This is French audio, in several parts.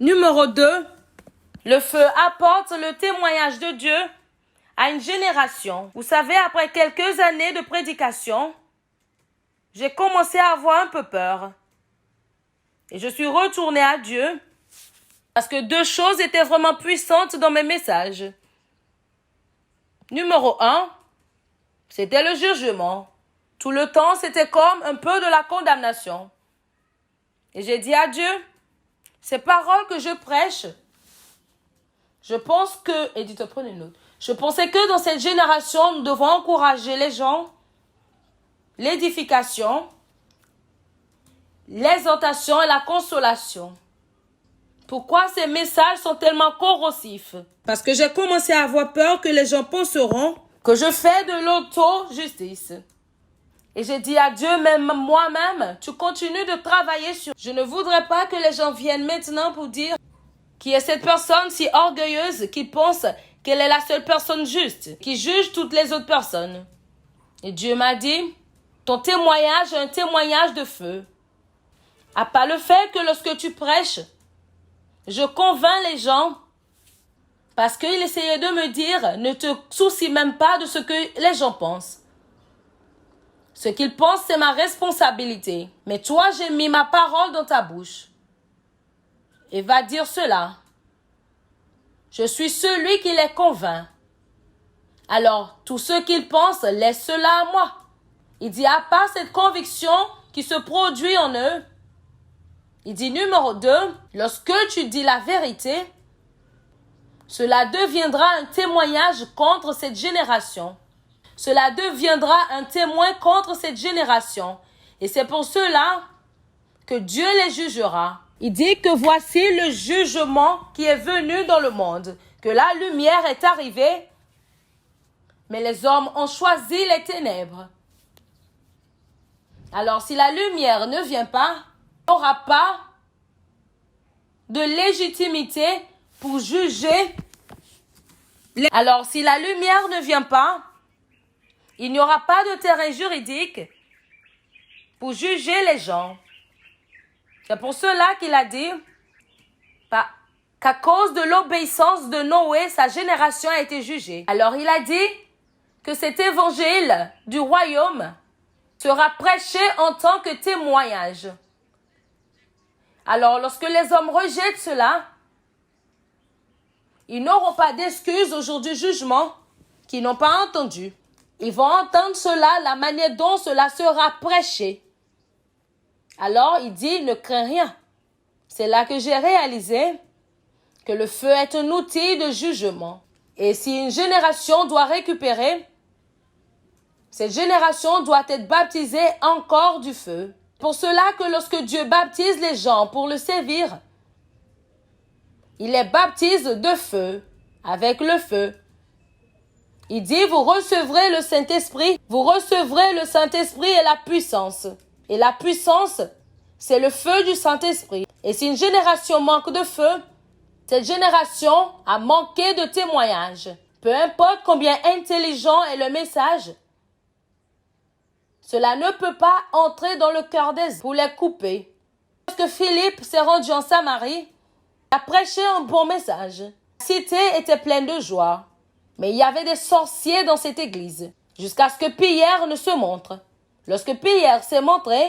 Numéro 2, le feu apporte le témoignage de Dieu à une génération. Vous savez, après quelques années de prédication, j'ai commencé à avoir un peu peur. Et je suis retournée à Dieu parce que deux choses étaient vraiment puissantes dans mes messages. Numéro 1, c'était le jugement. Tout le temps, c'était comme un peu de la condamnation. Et j'ai dit à Dieu, ces paroles que je prêche, je pense que, Edith, prenez une note. Je pensais que dans cette génération, nous devons encourager les gens, l'édification, l'exhortation et la consolation. Pourquoi ces messages sont tellement corrosifs? Parce que j'ai commencé à avoir peur que les gens penseront que je fais de l'auto-justice. Et j'ai dit à Dieu, même moi-même, tu continues de travailler sur... Je ne voudrais pas que les gens viennent maintenant pour dire qui est cette personne si orgueilleuse qui pense qu'elle est la seule personne juste, qui juge toutes les autres personnes. Et Dieu m'a dit, ton témoignage est un témoignage de feu. À part le fait que lorsque tu prêches, je convainc les gens parce qu'il essayait de me dire, ne te soucie même pas de ce que les gens pensent. Ce qu'ils pensent, c'est ma responsabilité. Mais toi, j'ai mis ma parole dans ta bouche. Et va dire cela. Je suis celui qui les convainc. Alors, tout ce qu'ils pensent, laisse cela à moi. Il dit, à part cette conviction qui se produit en eux, il dit numéro 2, lorsque tu dis la vérité, cela deviendra un témoignage contre cette génération. Cela deviendra un témoin contre cette génération. Et c'est pour cela que Dieu les jugera. Il dit que voici le jugement qui est venu dans le monde, que la lumière est arrivée, mais les hommes ont choisi les ténèbres. Alors si la lumière ne vient pas, il n'y aura pas de légitimité pour juger. Alors si la lumière ne vient pas, il n'y aura pas de terrain juridique pour juger les gens. C'est pour cela qu'il a dit qu'à cause de l'obéissance de Noé, sa génération a été jugée. Alors il a dit que cet évangile du royaume sera prêché en tant que témoignage. Alors lorsque les hommes rejettent cela, ils n'auront pas d'excuses au jour du jugement qu'ils n'ont pas entendu. Ils vont entendre cela, la manière dont cela sera prêché. Alors, il dit, ne crains rien. C'est là que j'ai réalisé que le feu est un outil de jugement. Et si une génération doit récupérer, cette génération doit être baptisée encore du feu. Pour cela que lorsque Dieu baptise les gens pour le servir, il les baptise de feu, avec le feu. Il dit, vous recevrez le Saint-Esprit, vous recevrez le Saint-Esprit et la puissance. Et la puissance, c'est le feu du Saint-Esprit. Et si une génération manque de feu, cette génération a manqué de témoignage. Peu importe combien intelligent est le message, cela ne peut pas entrer dans le cœur des hommes pour les couper. Lorsque Philippe s'est rendu en Samarie, il a prêché un bon message. La cité était pleine de joie. Mais il y avait des sorciers dans cette église, jusqu'à ce que Pierre ne se montre. Lorsque Pierre s'est montré,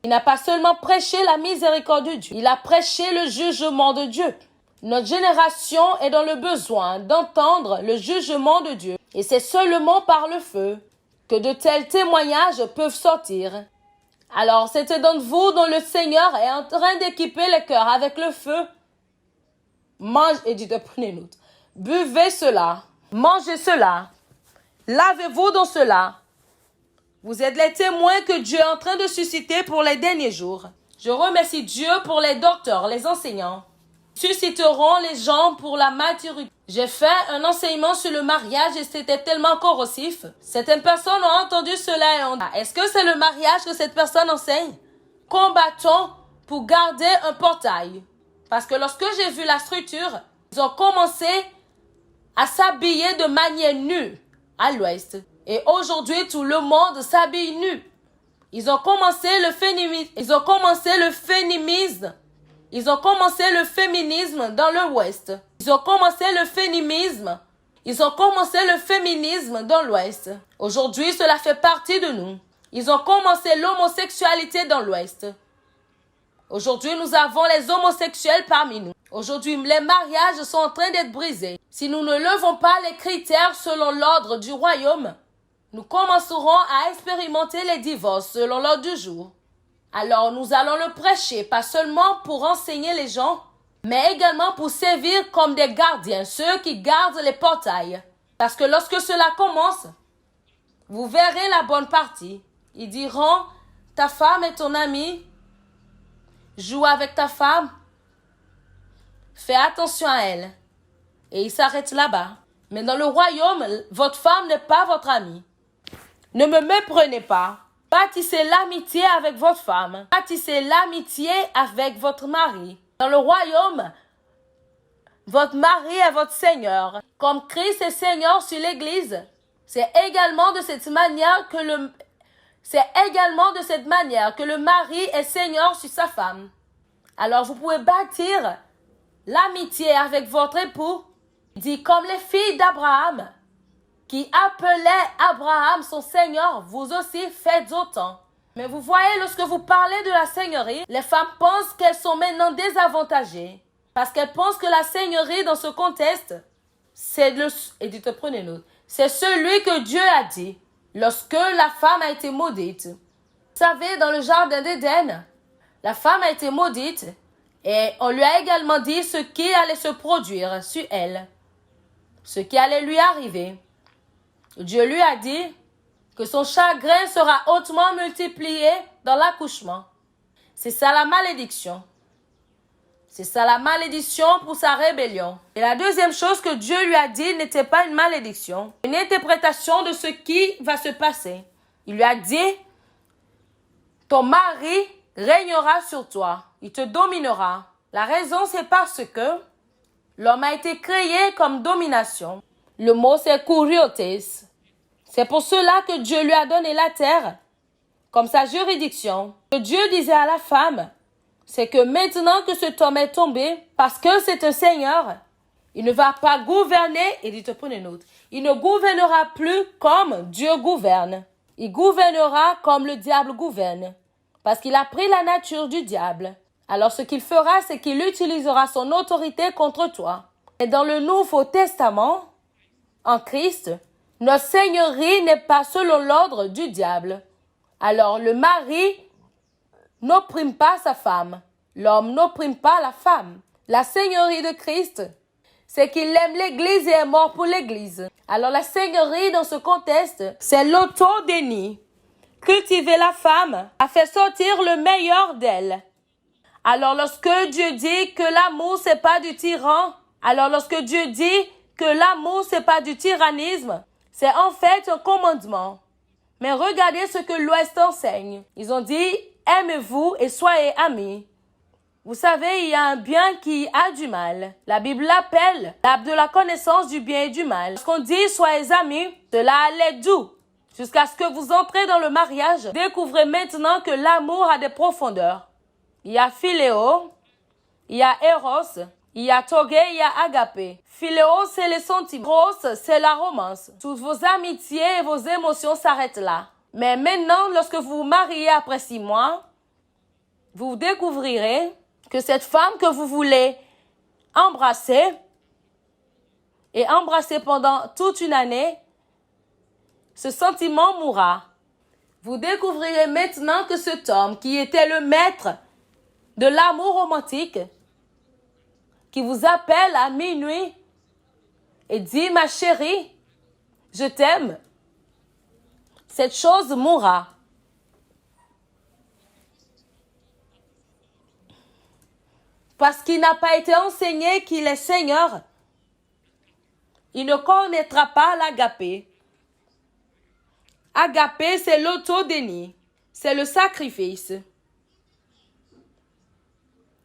il n'a pas seulement prêché la miséricorde de Dieu, il a prêché le jugement de Dieu. Notre génération est dans le besoin d'entendre le jugement de Dieu. Et c'est seulement par le feu que de tels témoignages peuvent sortir. Alors, c'est d'entre vous dont le Seigneur est en train d'équiper les cœurs avec le feu. Mange, et dites, prenez note. Buvez cela. Mangez cela. Lavez-vous dans cela. Vous êtes les témoins que Dieu est en train de susciter pour les derniers jours. Je remercie Dieu pour les docteurs, les enseignants. Susciteront les gens pour la maturité. J'ai fait un enseignement sur le mariage et c'était tellement corrosif. Certaines personnes ont entendu cela et ont dit, est-ce que c'est le mariage que cette personne enseigne? Combattons pour garder un portail. Parce que lorsque j'ai vu la structure, ils ont commencé à s'habiller de manière nue à l'ouest. Et aujourd'hui, tout le monde s'habille nu. Ils ont commencé le féminisme. Ils ont commencé le féminisme dans l'Ouest. Ils ont commencé le féminisme. Ils ont commencé le féminisme dans l'Ouest. Aujourd'hui, cela fait partie de nous. Ils ont commencé l'homosexualité dans l'Ouest. Aujourd'hui, nous avons les homosexuels parmi nous. Aujourd'hui, les mariages sont en train d'être brisés. Si nous ne levons pas les critères selon l'ordre du royaume, nous commencerons à expérimenter les divorces selon l'ordre du jour. Alors nous allons le prêcher, pas seulement pour enseigner les gens, mais également pour servir comme des gardiens, ceux qui gardent les portails. Parce que lorsque cela commence, vous verrez la bonne partie. Ils diront, ta femme est ton amie, joue avec ta femme, fais attention à elle. Et ils s'arrêtent là-bas. Mais dans le royaume, votre femme n'est pas votre amie. Ne me méprenez pas. Bâtissez l'amitié avec votre femme. Bâtissez l'amitié avec votre mari. Dans le royaume, votre mari est votre Seigneur. Comme Christ est Seigneur sur l'Église, c'est également de cette manière que le mari est Seigneur sur sa femme. Alors vous pouvez bâtir l'amitié avec votre époux, dit comme les filles d'Abraham, qui appelait Abraham son Seigneur, vous aussi faites autant. Mais vous voyez, lorsque vous parlez de la seigneurie, les femmes pensent qu'elles sont maintenant désavantagées. Parce qu'elles pensent que la seigneurie dans ce contexte, c'est celui que Dieu a dit lorsque la femme a été maudite. Vous savez, dans le jardin d'Éden, la femme a été maudite et on lui a également dit ce qui allait se produire sur elle, ce qui allait lui arriver. Dieu lui a dit que son chagrin sera hautement multiplié dans l'accouchement. C'est ça la malédiction. C'est ça la malédiction pour sa rébellion. Et la deuxième chose que Dieu lui a dit n'était pas une malédiction, une interprétation de ce qui va se passer. Il lui a dit, ton mari régnera sur toi, il te dominera. La raison, c'est parce que l'homme a été créé comme domination. Le mot, c'est kuriotes. C'est pour cela que Dieu lui a donné la terre comme sa juridiction. Ce que Dieu disait à la femme, c'est que maintenant que cet homme est tombé, parce que c'est un Seigneur, il ne va pas gouverner, il ne gouvernera plus comme Dieu gouverne. Il gouvernera comme le diable gouverne, parce qu'il a pris la nature du diable. Alors ce qu'il fera, c'est qu'il utilisera son autorité contre toi. Et dans le Nouveau Testament, en Christ, notre seigneurie n'est pas selon l'ordre du diable. Alors le mari n'opprime pas sa femme. L'homme n'opprime pas la femme. La seigneurie de Christ, c'est qu'il aime l'Église et est mort pour l'Église. Alors la seigneurie dans ce contexte, c'est l'auto-déni. Cultiver la femme a fait sortir le meilleur d'elle. Alors lorsque Dieu dit que l'amour c'est pas du tyran, alors lorsque Dieu dit que l'amour c'est pas du tyrannisme, c'est en fait un commandement. Mais regardez ce que l'Ouest enseigne. Ils ont dit, aimez-vous et soyez amis. Vous savez, il y a un bien qui a du mal. La Bible l'appelle l'arbre de la connaissance du bien et du mal. Lorsqu'on dit, soyez amis, cela allait doux. Jusqu'à ce que vous entrez dans le mariage, découvrez maintenant que l'amour a des profondeurs. Il y a philéo, il y a éros, il y a togé, il y a agapé. Philéo, c'est les sentiments. Eros, c'est la romance. Toutes vos amitiés et vos émotions s'arrêtent là. Mais maintenant, lorsque vous vous mariez après 6 mois, vous découvrirez que cette femme que vous voulez embrasser et embrasser pendant toute une année, ce sentiment mourra. Vous découvrirez maintenant que cet homme qui était le maître de l'amour romantique, qui vous appelle à minuit et dit, ma chérie, je t'aime, cette chose mourra. Parce qu'il n'a pas été enseigné qu'il est Seigneur, il ne connaîtra pas l'agapé. Agapé, c'est l'autodéni, c'est le sacrifice.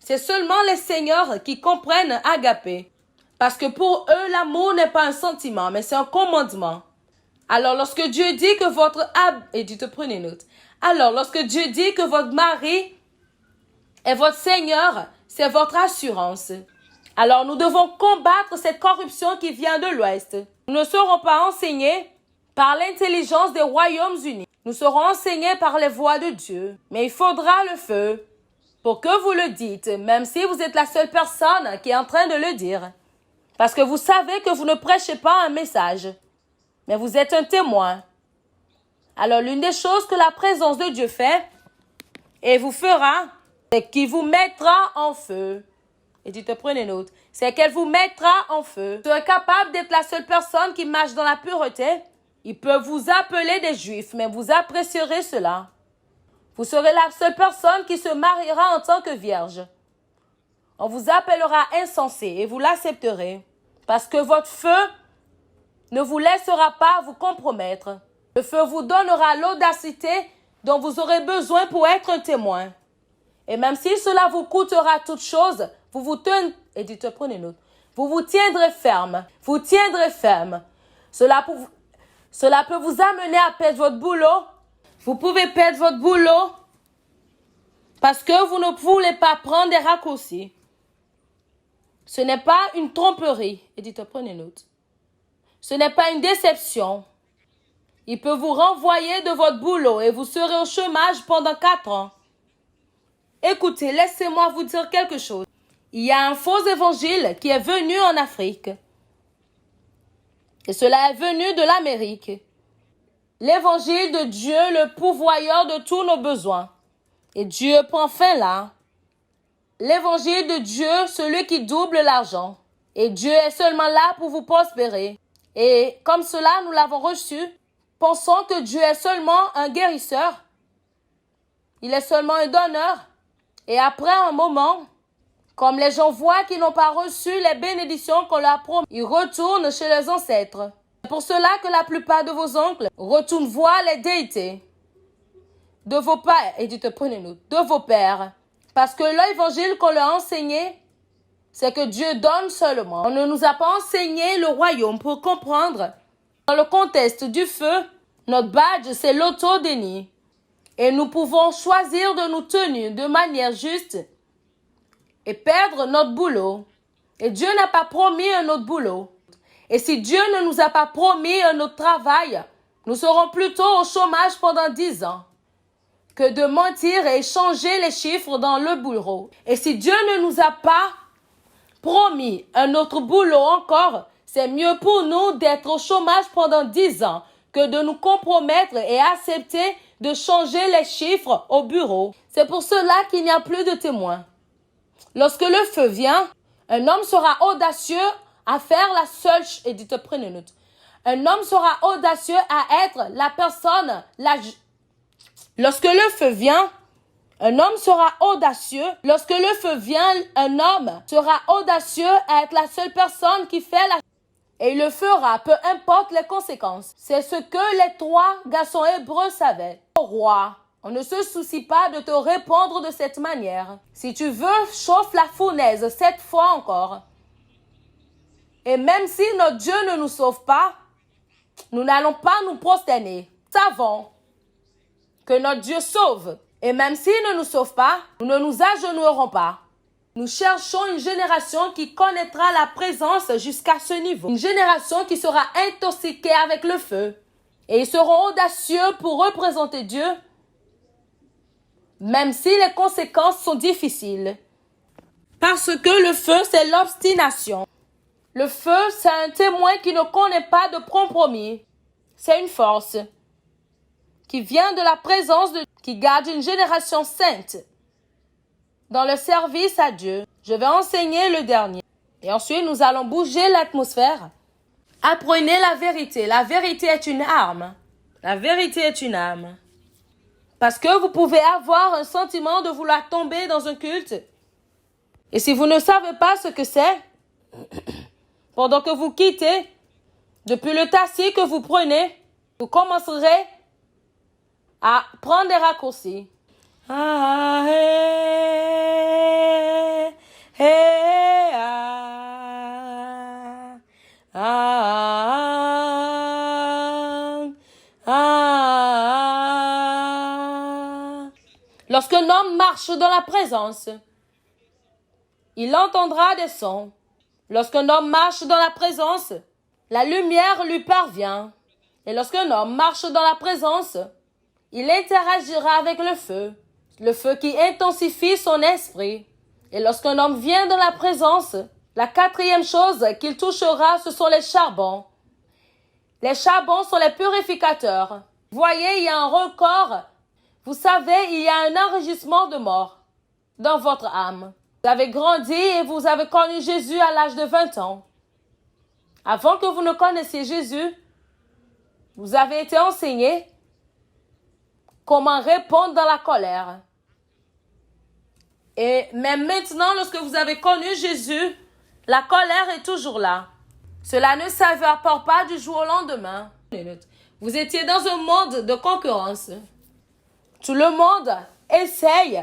C'est seulement les seigneurs qui comprennent agapé. Parce que pour eux, l'amour n'est pas un sentiment, mais c'est un commandement. Alors, lorsque Dieu dit que Alors, lorsque Dieu dit que votre mari est votre Seigneur, c'est votre assurance. Alors nous devons combattre cette corruption qui vient de l'Ouest. Nous ne serons pas enseignés par l'intelligence des Royaumes-Unis. Nous serons enseignés par les voies de Dieu. Mais il faudra le feu pour que vous le dites, même si vous êtes la seule personne qui est en train de le dire. Parce que vous savez que vous ne prêchez pas un message, mais vous êtes un témoin. Alors l'une des choses que la présence de Dieu fait et vous fera, c'est qu'il vous mettra en feu. Et tu te prenez note. C'est qu'elle vous mettra en feu. Vous serez capable d'être la seule personne qui marche dans la pureté. Ils peuvent vous appeler des juifs, mais vous apprécierez cela. Vous serez la seule personne qui se mariera en tant que vierge. On vous appellera insensé et vous l'accepterez. Parce que votre feu ne vous laissera pas vous compromettre. Le feu vous donnera l'audacité dont vous aurez besoin pour être un témoin. Et même si cela vous coûtera toute chose, vous vous tiendrez, et tu te prenez note, vous vous tiendrez ferme. Vous tiendrez ferme. Cela peut vous amener à perdre votre boulot. Vous pouvez perdre votre boulot parce que vous ne voulez pas prendre des raccourcis. Ce n'est pas une tromperie. Et tu te prenez note. Ce n'est pas une déception. Il peut vous renvoyer de votre boulot et vous serez au chômage pendant 4 ans. Écoutez, laissez-moi vous dire quelque chose. Il y a un faux évangile qui est venu en Afrique. Et cela est venu de l'Amérique. L'évangile de Dieu, le pourvoyeur de tous nos besoins. Et Dieu prend fin là. L'évangile de Dieu, celui qui double l'argent. Et Dieu est seulement là pour vous prospérer. Et comme cela, nous l'avons reçu. Pensons que Dieu est seulement un guérisseur. Il est seulement un donneur. Et après un moment, comme les gens voient qu'ils n'ont pas reçu les bénédictions qu'on leur a promis, ils retournent chez leurs ancêtres. C'est pour cela que la plupart de vos oncles retournent voir les déités de vos pères, et dites, prenez-nous, de vos pères. Parce que l'évangile qu'on leur a enseigné, c'est que Dieu donne seulement. On ne nous a pas enseigné le royaume pour comprendre. Dans le contexte du feu, notre badge, c'est l'auto-déni. Et nous pouvons choisir de nous tenir de manière juste et perdre notre boulot. Et Dieu n'a pas promis un autre boulot. Et si Dieu ne nous a pas promis un autre travail, nous serons plutôt au chômage pendant 10 ans que de mentir et échanger les chiffres dans le bureau. Et si Dieu ne nous a pas promis un autre boulot encore, c'est mieux pour nous d'être au chômage pendant 10 ans que de nous compromettre et accepter de changer les chiffres au bureau. C'est pour cela qu'il n'y a plus de témoins. Lorsque le feu vient, un homme sera audacieux à faire la seule... Et dites, prenez note. Un homme sera audacieux à être la personne... Lorsque le feu vient, un homme sera audacieux. Lorsque le feu vient, un homme sera audacieux à être la seule personne qui fait la... Et il le fera, peu importe les conséquences. C'est ce que les 3 garçons hébreux savaient. Ô roi, on ne se soucie pas de te répondre de cette manière. Si tu veux, chauffe la fournaise 7 fois encore. Et même si notre Dieu ne nous sauve pas, nous n'allons pas nous prosterner. Savons que notre Dieu sauve. Et même s'il ne nous sauve pas, nous ne nous agenouillerons pas. Nous cherchons une génération qui connaîtra la présence jusqu'à ce niveau. Une génération qui sera intoxiquée avec le feu. Et ils seront audacieux pour représenter Dieu, même si les conséquences sont difficiles. Parce que le feu, c'est l'obstination. Le feu, c'est un témoin qui ne connaît pas de compromis. C'est une force qui vient de la présence de Dieu, qui garde une génération sainte dans le service à Dieu. Je vais enseigner le dernier. Et ensuite, nous allons bouger l'atmosphère. Apprenez la vérité. La vérité est une arme. La vérité est une arme. Parce que vous pouvez avoir un sentiment de vouloir tomber dans un culte. Et si vous ne savez pas ce que c'est, pendant que vous quittez, depuis le taxi que vous prenez, vous commencerez à prendre des raccourcis. Ah, hey, hey, ah, ah, ah. Lorsqu'un homme marche dans la présence, il entendra des sons. Lorsqu'un homme marche dans la présence, la lumière lui parvient. Et lorsqu'un homme marche dans la présence, il interagira avec le feu qui intensifie son esprit. Et lorsqu'un homme vient dans la présence, la quatrième chose qu'il touchera, ce sont les charbons. Les charbons sont les purificateurs. Voyez, il y a un record. Vous savez, il y a un enregistrement de mort dans votre âme. Vous avez grandi et vous avez connu Jésus à l'âge de 20 ans. Avant que vous ne connaissiez Jésus, vous avez été enseigné comment répondre dans la colère. Et même maintenant, lorsque vous avez connu Jésus, la colère est toujours là. Cela ne s'évapore pas du jour au lendemain. Vous étiez dans un monde de concurrence. Tout le monde essaye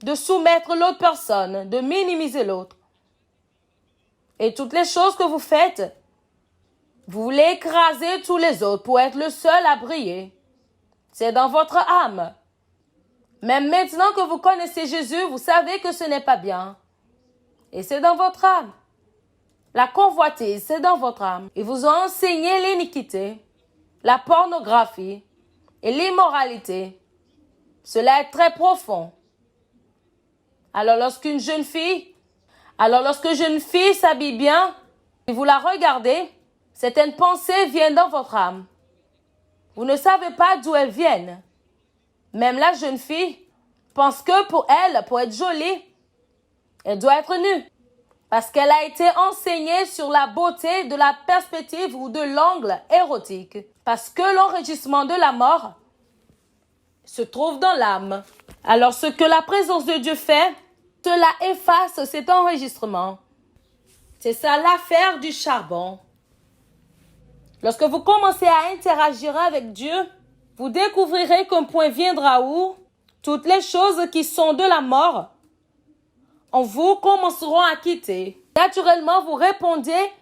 de soumettre l'autre personne, de minimiser l'autre. Et toutes les choses que vous faites, vous voulez écraser tous les autres pour être le seul à briller. C'est dans votre âme. Même maintenant que vous connaissez Jésus, vous savez que ce n'est pas bien. Et c'est dans votre âme. La convoitise, c'est dans votre âme. Ils vous ont enseigné l'iniquité, la pornographie et l'immoralité. Cela est très profond. Alors lorsque une jeune fille s'habille bien, et vous la regardez, certaines pensées viennent dans votre âme. Vous ne savez pas d'où elles viennent. Même la jeune fille pense que pour elle, pour être jolie, elle doit être nue. Parce qu'elle a été enseignée sur la beauté de la perspective ou de l'angle érotique. Parce que l'enregistrement de la mort se trouve dans l'âme. Alors ce que la présence de Dieu fait, cela efface cet enregistrement. C'est ça l'affaire du charbon. Lorsque vous commencez à interagir avec Dieu, vous découvrirez qu'un point viendra où toutes les choses qui sont de la mort en vous commenceront à quitter. Naturellement, vous répondez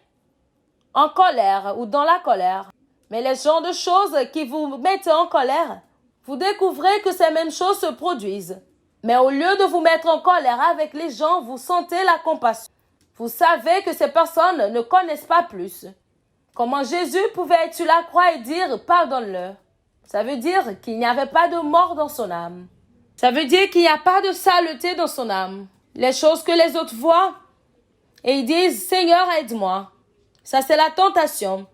en colère ou dans la colère. Mais les genres de choses qui vous mettent en colère, vous découvrez que ces mêmes choses se produisent. Mais au lieu de vous mettre en colère avec les gens, vous sentez la compassion. Vous savez que ces personnes ne connaissent pas plus. Comment Jésus pouvait être sur la croix et dire « pardonne-leur ». Ça veut dire qu'il n'y avait pas de mort dans son âme. Ça veut dire qu'il n'y a pas de saleté dans son âme. Les choses que les autres voient et ils disent « Seigneur, aide-moi ». Ça, c'est la tentation.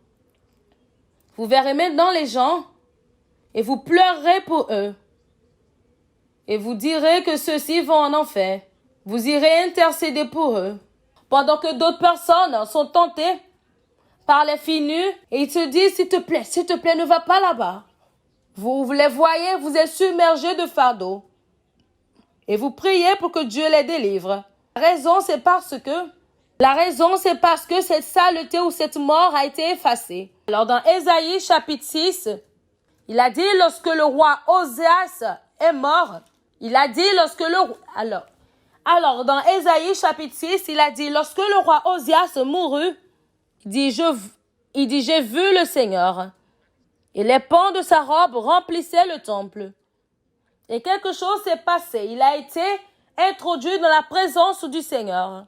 Vous verrez maintenant les gens et vous pleurerez pour eux. Et vous direz que ceux-ci vont en enfer. Vous irez intercéder pour eux. Pendant que d'autres personnes sont tentées par les filles nues et ils se disent « s'il te plaît, ne va pas là-bas ». Vous les voyez, vous êtes submergés de fardeaux. Et vous priez pour que Dieu les délivre. La raison, c'est parce que cette saleté ou cette mort a été effacée. Alors, dans Ésaïe, chapitre 6, il a dit, lorsque le roi Osias est mort, il a dit, lorsque le roi... Alors, dans Ésaïe, chapitre 6, il a dit, lorsque le roi Osias mourut, il dit, j'ai vu le Seigneur. Et les pans de sa robe remplissaient le temple. Et quelque chose s'est passé. Il a été introduit dans la présence du Seigneur.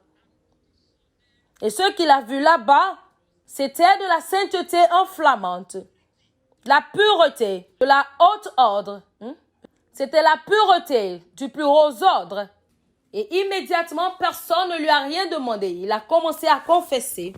Et ce qu'il a vu là-bas, c'était de la sainteté enflammante, de la pureté, de la haute ordre. C'était la pureté du plus haut ordre. Et immédiatement, personne ne lui a rien demandé. Il a commencé à confesser.